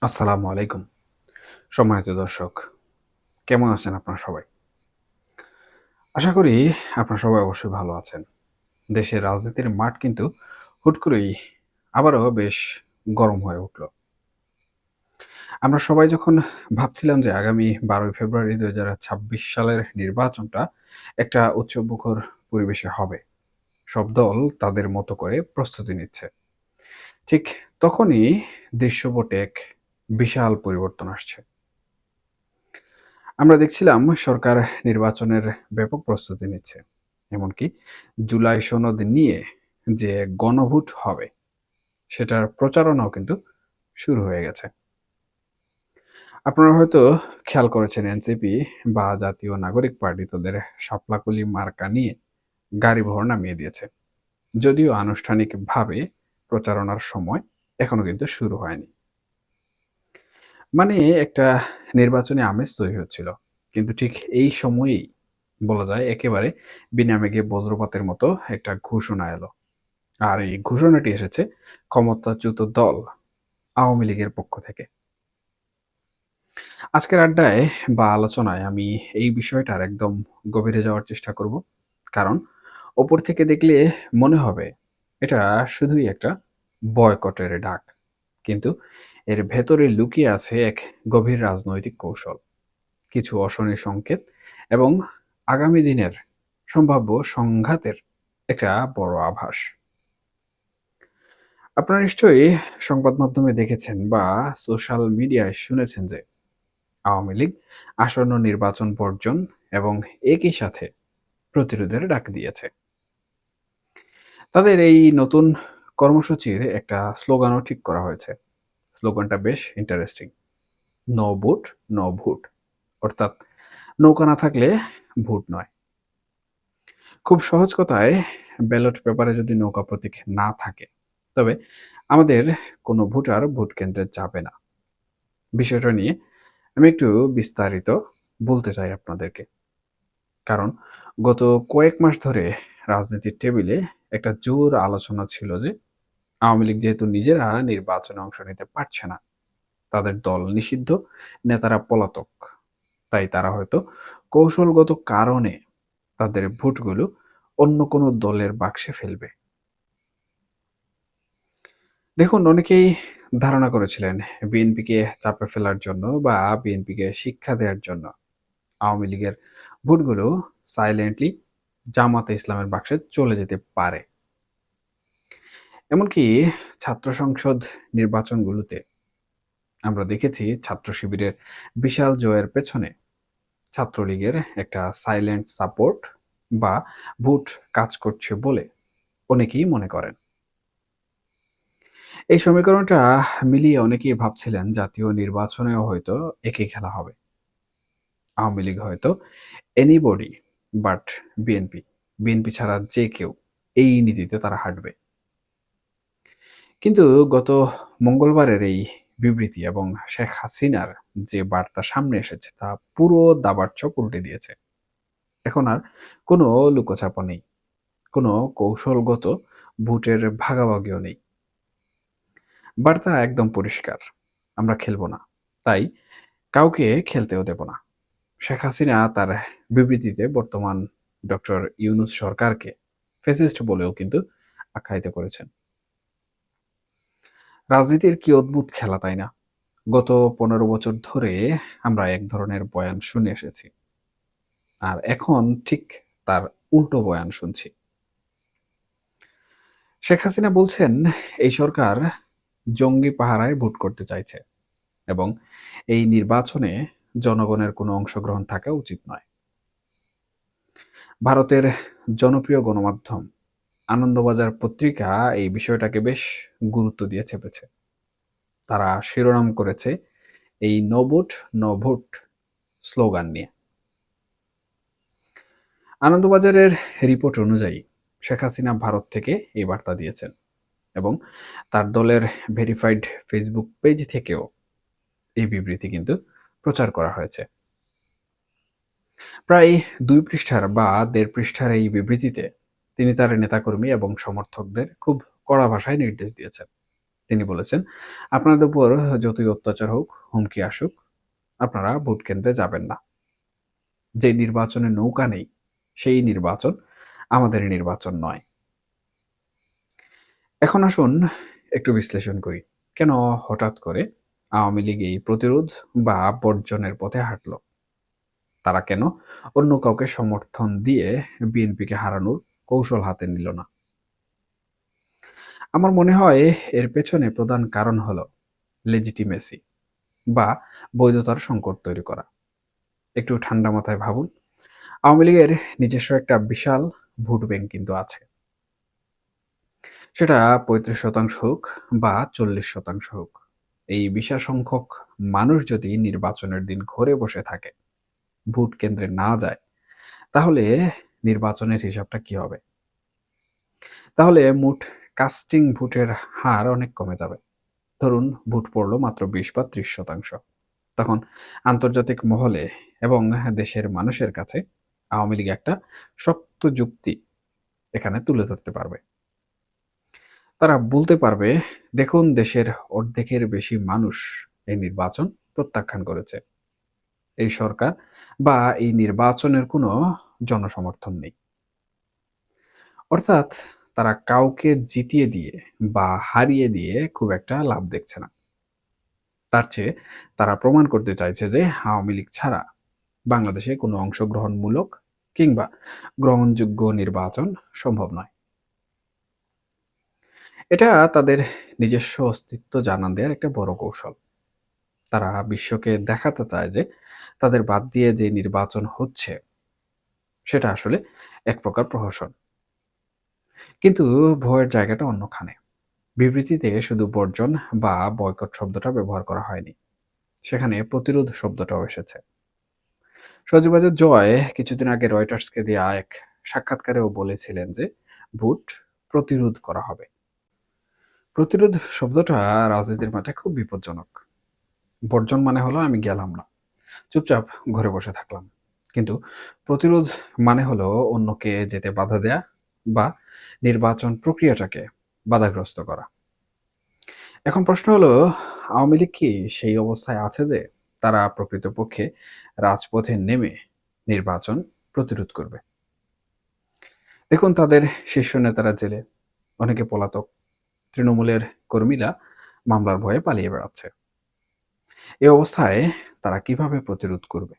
আসসালামু আলাইকুম। সম্মানিত দর্শক, কেমন আছেন আপনারা সবাই? আশা করি আপনারা সবাই অবশ্যই ভালো আছেন। দেশের রাজনীতির মাঠ কিন্তু হুট করেই আবারও বেশ গরম হয়ে উঠল। আমরা সবাই যখন ভাবছিলাম যে আগামী ১২ই ফেব্রুয়ারি ২০২৬ সালের নির্বাচনটা একটা উৎসবমুখর পরিবেশে হবে। সব দল তাদের মতো করে প্রস্তুতি নিচ্ছে। ঠিক তখনই দৃশ্যপটে এক বিশাল পরিবর্তন আসছে। আমরা দেখছিলাম সরকার নির্বাচনের ব্যাপক প্রস্তুতি নিচ্ছে। এমনকি জুলাই সনদ নিয়ে যে গণভোট হবে, সেটার প্রচারণাও কিন্তু শুরু হয়ে গেছে। আপনারা হয়তো খেয়াল করেছেন এনসিপি বা জাতীয় নাগরিক পার্টি তাদের শাপলাকলি মার্কা নিয়ে গাড়িবহর নামিয়ে দিয়েছে। যদিও আনুষ্ঠানিকভাবে প্রচারণার সময় এখনো কিন্তু শুরু হয়নি। মানে একটা নির্বাচনী আমেজ তৈরি হচ্ছিল। কিন্তু ঠিক এই সময়েই বলা যায় একেবারে বিনা মেঘে বজ্রপাতের মতো একটা ঘোষণা এলো। আর এই ঘোষণাটি এসেছে ক্ষমতাচ্যুত দল আওয়ামী লীগের পক্ষ থেকে। আজকের আড্ডায় বা আলোচনায় আমি এই বিষয়টার একদম গভীরে যাওয়ার চেষ্টা করব। কারণ ওপর থেকে দেখলে মনে হবে এটা শুধুই একটা বয়কটের ডাক। কিন্তু এর ভেতরে লুকিয়ে আছে এক গভীর রাজনৈতিক কৌশল, কিছু অশনি সংকেত এবং আগামী দিনের সম্ভাব্য সংঘাতের একটা বড় আভাস। আপনারা নিশ্চয়ই সংবাদ মাধ্যমে দেখেছেন বা সোশ্যাল মিডিয়ায় শুনেছেন যে আওয়ামী লীগ আসন্ন নির্বাচন বর্জন এবং একই সাথে প্রতিরোধের ডাক দিয়েছে। তাদের এই নতুন কর্মসূচির একটা স্লোগানও ঠিক করা হয়েছে। স্লোগানটা বেশ ইন্টারেস্টিং। নো বুট, নো ভোট। অর্থাৎ নৌকা না থাকলে ভোট নয়। খুব সহজ কথায় ব্যালট পেপারে যদি নৌকা প্রতীক না থাকে, তবে আমাদের কোনো ভোটার ভোট কেন্দ্রে যাবে না। বিষয়টা নিয়ে আমি একটু বিস্তারিত বলতে চাই আপনাদেরকে। কারণ গত কয়েক মাস ধরে রাজনীতির টেবিলে একটা জোর আলোচনা ছিল যে আওয়ামী লীগ যেহেতু নিজেরা নির্বাচনে অংশ নিতে পারছে না, তাদের দল নিষিদ্ধ, নেতারা পলাতক, তাই তারা হয়তো কৌশলগত কারণে তাদের ভোটগুলো অন্য কোনো দলের বাক্সে ফেলবে। দেখুন, অনেকেই ধারণা করেছিলেন বিএনপিকে চাপে ফেলার জন্য বা বিএনপিকে শিক্ষা দেওয়ার জন্য আওয়ামী লীগের ভোটগুলো সাইলেন্টলি জামাতে ইসলামের বাক্সে চলে যেতে পারে। এমনকি ছাত্র সংসদ নির্বাচনগুলোতে আমরা দেখেছি ছাত্র শিবিরের বিশাল জয়ের পেছনে ছাত্রলীগের একটা সাইলেন্ট সাপোর্ট বা ভোট কাজ করছে বলে অনেকেই মনে করেন। এই সমীকরণটা মিলিয়ে অনেকেই ভাবছিলেন জাতীয় নির্বাচনেও হয়তো একই খেলা হবে। আওয়ামী লীগ হয়তো এনিবডি বাট বিএনপি, বিএনপি ছাড়া যে কেউ, এই নীতিতে তারা হাঁটবে। কিন্তু গত মঙ্গলবারের এই বিবৃতি এবং শেখ হাসিনার যে বার্তা সামনে এসেছে তা পুরো দাবার চোখ উল্টে দিয়েছে। এখন আর কোনো লুকোছাপা নেই, কোনো কৌশলগত ভোটের ভাগাভাগিও নেই। বার্তা একদম পরিষ্কার, আমরা খেলবো না, তাই কাউকে খেলতেও দেব না। শেখ হাসিনা তার বিবৃতিতে বর্তমান ডক্টর ইউনূস সরকারকে ফ্যাসিস্ট বলেও কিন্তু আখ্যায়িত করেছেন। রাজনীতির কি অদ্ভুত খেলা, তাই না? গত ১৫ বছর ধরে আমরা এক ধরনের বয়ান শুনে এসেছি। আর এখন ঠিক তার উল্টো বয়ান শুনছি। শেখ হাসিনা বলছেন এই সরকার জঙ্গি পাহারায় ভোট করতে চাইছে এবং এই নির্বাচনে জনগণের কোনো অংশগ্রহণ থাকা উচিত নয়। ভারতের জনপ্রিয় গণমাধ্যম আনন্দবাজার পত্রিকা এই বিষয়টাকে বেশ গুরুত্ব দিয়ে চেপেছে। তারা শিরোনাম করেছে এই no vote no vote slogan নিয়ে। আনন্দবাজারের রিপোর্ট অনুযায়ী শেখ হাসিনা ভারত থেকে এই বার্তা দিয়েছেন এবং তার দলের ভেরিফাইড ফেসবুক পেজ থেকেও এই বিবৃতি কিন্তু প্রচার করা হয়েছে। প্রায় ২ পৃষ্ঠার বা ১.৫ পৃষ্ঠার এই বিবৃতিতে তিনি তার নেতাকর্মী এবং সমর্থকদের খুব কড়া ভাষায় নির্দেশ দিয়েছেন। তিনি বলেছেন, "আপনাদের উপর যতই অত্যাচার হোক, হুমকি আসুক, আপনারা ভোট কেন্দ্রে যাবেন না। যে নির্বাচনে নৌকা নেই, সেই নির্বাচন আমাদের নির্বাচন নয়।" এখন আসুন একটু বিশ্লেষণ করি। কেন হঠাৎ করে আওয়ামী লীগ এই প্রতিরোধ বা বর্জনের পথে হাঁটল? তারা কেন অন্য কাউকে সমর্থন দিয়ে বিএনপিকে হারানোর কৌশল হাতে নিল না? আমার মনে হয় এর পেছনে প্রধান কারণ হলো লেজিটিমেসি বা বৈধতার সংকট তৈরি করা। একটু ঠান্ডা মাথায় ভাবুন, আওয়ামী লীগের নিজস্ব একটা বিশাল ভোট ব্যাংক কিন্তু আছে। সেটা ৩৫% হোক বা ৪০% হোক। এই বিশাল সংখ্যক মানুষ যদি নির্বাচনের দিন ঘরে বসে থাকে, ভোট কেন্দ্রে না যায়, তাহলে নির্বাচনের হিসাবটা কি হবে? তাহলে মোট কাস্টিং ভোটের হার অনেক কমে যাবে। ধরুন ভোট পড়ল মাত্র ২০ বা ৩০%। তখন আন্তর্জাতিক মহলে এবং দেশের মানুষের কাছে আওয়ামী লীগ একটা শক্ত যুক্তি এখানে তুলে ধরতে পারবে। তারা বলতে পারবে, দেখুন দেশের অর্ধেকের বেশি মানুষ এই নির্বাচন প্রত্যাখ্যান করেছে। এই সরকার বা এই নির্বাচনের কোনো জনসমর্থন নেই। অর্থাৎ তারা কাউকে জিতিয়ে দিয়ে বা হারিয়ে দিয়ে খুব একটা লাভ দেখছে না। তার চেয়ে তারা প্রমাণ করতে চাইছে যে আওয়ামী লীগ ছাড়া বাংলাদেশে কোনো অংশগ্রহণমূলক কিংবা গ্রহণযোগ্য নির্বাচন সম্ভব নয়। এটা তাদের নিজস্ব অস্তিত্ব জানান দেওয়ার একটা বড় কৌশল। তারা বিশ্বকে দেখাতে চায় যে তাদের বাদ দিয়ে যে নির্বাচন হচ্ছে সেটা আসলে এক প্রকার প্রহসন। কিন্তু ভয়ের জায়গাটা অন্যখানে। বিবৃতিতে শুধু বর্জন বা বয়কট শব্দটা ব্যবহার করা হয়নি, সেখানে প্রতিরোধ শব্দটাও এসেছে। সজীবাজের জয় কিছুদিন আগে রয়টার্সকে দেয়া এক সাক্ষাৎকারেও বলেছিলেন যে ভোট প্রতিরোধ করা হবে। প্রতিরোধ শব্দটা রাজনীতির মাঠে খুব বিপজ্জনক। বর্জন মানে হলো আমি গেলাম না, চুপচাপ ঘরে বসে থাকলাম। কিন্তু প্রতিরোধ মানে হলো অন্যকে যেতে বাধা দেয়া বা নির্বাচন প্রক্রিয়াটাকে বাধাগ্রস্ত করা। এখন প্রশ্ন হলো, আওয়ামী লীগ কি সেই অবস্থায় আছে যে তারা প্রকৃতপক্ষে রাজপথে নেমে নির্বাচন প্রতিরোধ করবে? দেখুন তাদের শীর্ষ নেতারা জেলে, অনেকে পলাতক, তৃণমূলের কর্মীরা মামলার ভয়ে পালিয়ে বেড়াচ্ছে। এই অবস্থায় তারা কিভাবে প্রতিরোধ করবে?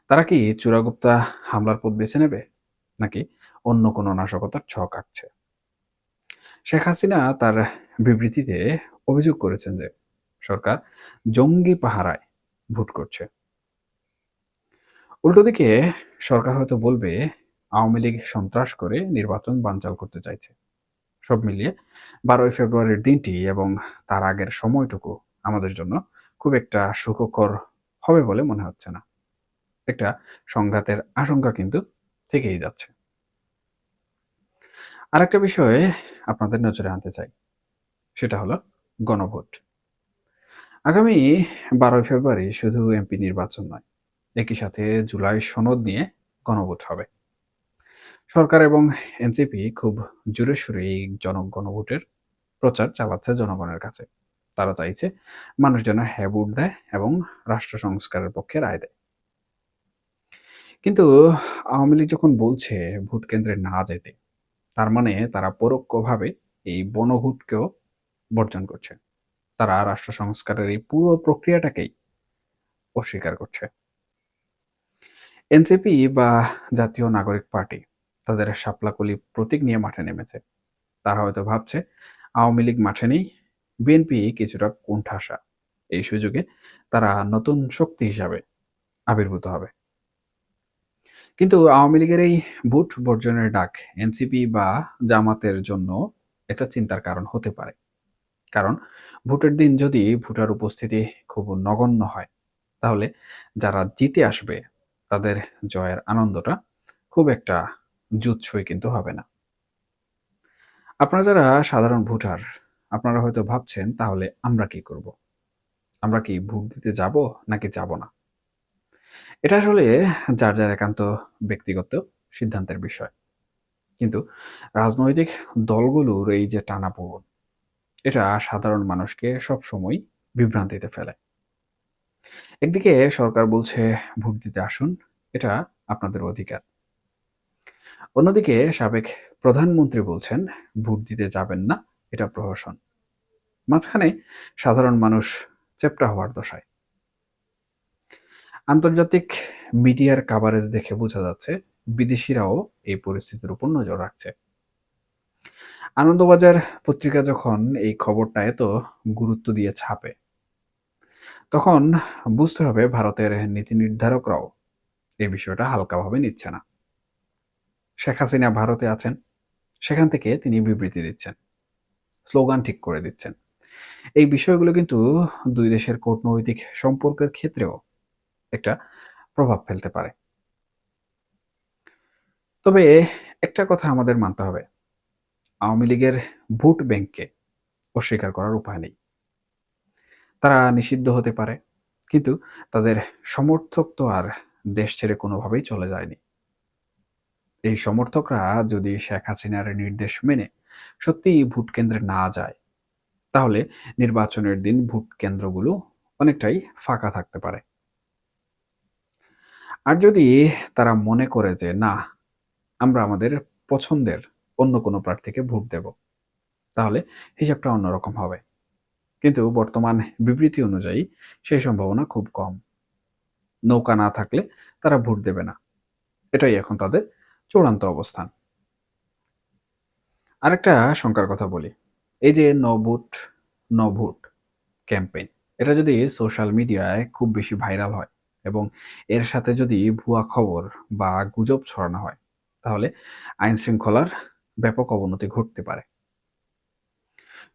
তারা কি চোরাগুপ্তা হামলার পথ বেছে নেবে, নাকি অন্য কোনো নাশকতার ছক আঁকছে? শেখ হাসিনা তার বিবৃতিতে অভিযোগ করেছেন যে সরকার জঙ্গি পাহারায় ভোট করছে। উল্টো দিকে সরকার হয়তো বলবে আওয়ামী লীগ সন্ত্রাস করে নির্বাচন বানচাল করতে চাইছে। সব মিলিয়ে ১২ই ফেব্রুয়ারির দিনটি এবং তার আগের সময়টুকু আমাদের জন্য খুব একটা সুখকর হবে বলে মনে হচ্ছে না। একটা সংঘাতের আশঙ্কা কিন্তু থেকেই যাচ্ছে। আরেকটা বিষয়ে আপনাদের নজরে আনতে চাই, সেটা হলো গণভোট। আগামী ১২ই ফেব্রুয়ারি শুধু এমপি নির্বাচন নয়, একই সাথে জুলাই সনদ নিয়ে গণভোট হবে। সরকার এবং এনসিপি খুব জোরে সোরে এই গণভোটের প্রচার চালাচ্ছে জনগণের কাছে। তারা চাইছে মানুষ যেন হ্যাঁ ভোট দেয় এবং রাষ্ট্র সংস্কারের পক্ষে রায় দেয়। কিন্তু আওয়ামী লীগ যখন বলছে ভোট কেন্দ্রে না যেতে, তার মানে তারা পরোক্ষভাবে এই গণভোটকেও বর্জন করছে। তারা রাষ্ট্র সংস্কারের এই পুরো প্রক্রিয়াটাকেই অস্বীকার করছে। এনসিপি বা জাতীয় নাগরিক পার্টি তাদের শাপলাকলি প্রতীক নিয়ে মাঠে নেমেছে। তারা হয়তো ভাবছে আওয়ামী লীগ মাঠে নেই, বিএনপি কিছুটা কোণঠাসা। এই সুযোগে তারা নতুন শক্তি হিসাবে আবির্ভূত হবে। কিন্তু আওয়ামী লীগের এই ভোট বর্জনের ডাক এনসিপি বা জামাতের জন্য এটা চিন্তার কারণ হতে পারে। কারণ ভোটের দিন যদি ভোটার উপস্থিতি খুব নগণ্য হয়, তাহলে যারা জিতে আসবে তাদের জয়ের আনন্দটা খুব একটা জুৎসই কিন্তু হবে না। আপনারা যারা সাধারণ ভোটার, আপনারা হয়তো ভাবছেন তাহলে আমরা কি করব? আমরা কি ভোট দিতে যাব নাকি যাব না? এটা আসলে যার একান্ত ব্যক্তিগত সিদ্ধান্তের বিষয়। কিন্তু রাজনৈতিক দলগুলোর এই যে টানাপোড়েন, এটা সাধারণ মানুষকে সবসময় বিভ্রান্তিতে ফেলে। একদিকে সরকার বলছে ভোট দিতে আসুন, এটা আপনাদের অধিকার। অন্যদিকে সাবেক প্রধানমন্ত্রী বলছেন ভোট দিতে যাবেন না, এটা প্রহসন। মাঝখানে সাধারণ মানুষ চেপটা হওয়ার দশায়। আন্তর্জাতিক মিডিয়ার কাভারেজ দেখে বোঝা যাচ্ছে বিদেশিরাও এই পরিস্থিতির উপর নজর রাখছে। আনন্দবাজার পত্রিকা যখন এই খবরটা এত গুরুত্ব দিয়ে ছাপে, তখন বুঝতে হবে ভারতের নীতি নির্ধারকরাও এই বিষয়টা হালকাভাবে নিচ্ছে না। শেখ হাসিনা ভারতে আছেন, সেখান থেকে তিনি বিবৃতি দিচ্ছেন, স্লোগান ঠিক করে দিচ্ছেন। এই বিষয়গুলো কিন্তু দুই দেশের কূটনৈতিক সম্পর্কের ক্ষেত্রেও একটা প্রভাব ফেলতে পারে। তবে একটা কথা আমাদের মানতে হবে, আওয়ামী লীগের ভোট ব্যাংককে অস্বীকার করার উপায় নেই। তারা নিষিদ্ধ হতে পারে, কিন্তু তাদের সমর্থক তো আর দেশ ছেড়ে কোনোভাবেই চলে যায়নি। এই সমর্থকরা যদি শেখ হাসিনার নির্দেশ মেনে সত্যিই ভোট কেন্দ্রে না যায়, তাহলে নির্বাচনের দিন ভোট কেন্দ্রগুলো অনেকটাই ফাঁকা থাকতে পারে। আর যদি তারা মনে করে যে না, আমরা আমাদের পছন্দের অন্য কোনো প্রার্থীকে ভোট দেব, তাহলে হিসাবটা অন্যরকম হবে। কিন্তু বর্তমান বিবৃতি অনুযায়ী সেই সম্ভাবনা খুব কম। নৌকা না থাকলে তারা ভোট দেবে না, এটাই এখন তাদের চূড়ান্ত অবস্থান। আরেকটা শঙ্কার কথা বলি, এই যে no vote no vote campaign, এটা যদি সোশ্যাল মিডিয়ায় খুব বেশি ভাইরাল হয় এবং এর সাথে যদি ভুয়া খবর বা গুজব ছড়ানো হয়, তাহলে আইন শৃঙ্খলার ব্যাপক অবনতি ঘটতে পারে।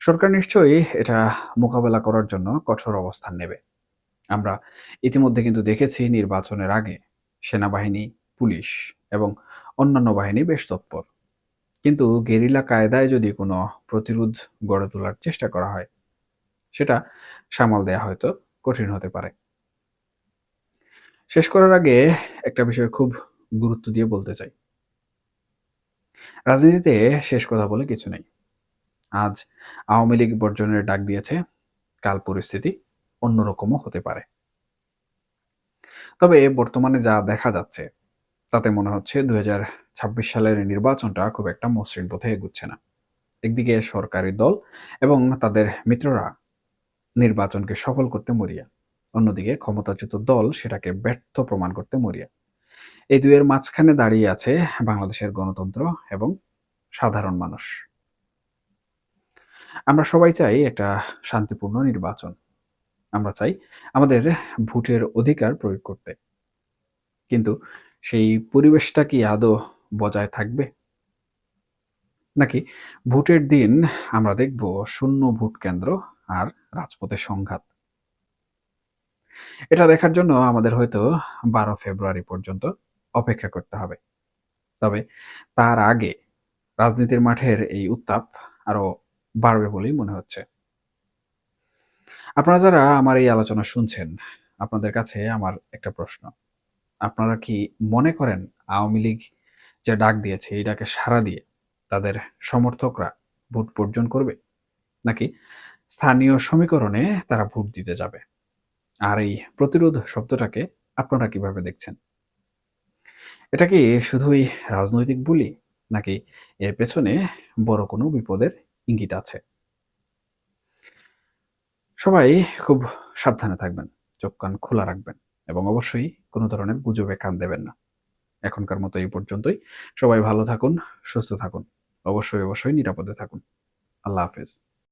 সরকার নিশ্চয়ই এটা মোকাবেলা করার জন্য কঠোর অবস্থান নেবে। আমরা ইতিমধ্যে কিন্তু দেখেছি নির্বাচনের আগে সেনাবাহিনী, পুলিশ এবং অন্যান্য বাহিনী বেশ তৎপর। কিন্তু গেরিলা কায়দায় যদি কোনো প্রতিরোধ গড়ে তোলার চেষ্টা করা হয়, সেটা সামাল দেয়া হয়তো কঠিন হতে পারে। শেষ করার আগে একটা বিষয় খুব গুরুত্ব দিয়ে বলতে চাই, রাজনীতিতে শেষ কথা বলে কিছু নেই। আজ আওয়ামী লীগ বর্জনের ডাক দিয়েছে, কাল পরিস্থিতি অন্যরকমও হতে পারে। তবে বর্তমানে যা দেখা যাচ্ছে, তাতে মনে হচ্ছে ২০২৬ সালের নির্বাচনটা খুব একটা মসৃণ পথে এগুচ্ছে না। একদিকে সরকারি দল এবং তাদের মিত্ররা নির্বাচনকে সফল করতে মরিয়া, অন্যদিকে ক্ষমতাচ্যুত দল সেটাকে ব্যর্থ প্রমাণ করতে মরিয়া। এই দুইয়ের মাঝখানে দাঁড়িয়ে আছে বাংলাদেশের গণতন্ত্র এবং সাধারণ মানুষ। আমরা সবাই চাই একটা শান্তিপূর্ণ নির্বাচন। আমরা চাই আমাদের ভোটের অধিকার প্রয়োগ করতে। কিন্তু সেই পরিবেশটা কি আদৌ বজায় থাকবে? নাকি ভোটের দিন আমরা দেখব শূন্য ভোট কেন্দ্র আর রাজপথে সংঘাত? এটা দেখার জন্য আমাদের হয়তো ১২ ফেব্রুয়ারি পর্যন্ত অপেক্ষা করতে হবে। তবে তার আগে রাজনীতির মাঠের এই উত্তাপ আরো বাড়বে বলেই মনে হচ্ছে। আপনারা যারা আমার এই আলোচনা শুনছেন, আপনাদের কাছে আমার একটা প্রশ্ন। আপনারা কি মনে করেন আওয়ামী লীগ যে ডাক দিয়েছে, এই ডাকে সাড়া দিয়ে তাদের সমর্থকরা ভোট বর্জন করবে? নাকি স্থানীয় সমীকরণে তারা ভোট দিতে যাবে? আর এই প্রতিরোধ শব্দটাকে আপনারা কিভাবে দেখছেন? এটা কি শুধুই রাজনৈতিক বুলি, নাকি এর পেছনে বড় কোনো বিপদের ইঙ্গিত আছে? সবাই খুব সাবধানে থাকবেন, চোখ কান খোলা রাখবেন এবং অবশ্যই কোনো ধরনের গুজবে কান দেবেন না। এখনকার মতো এই পর্যন্তই। সবাই ভালো থাকুন, সুস্থ থাকুন। অবশ্যই নিরাপদে থাকুন। আল্লাহ হাফেজ।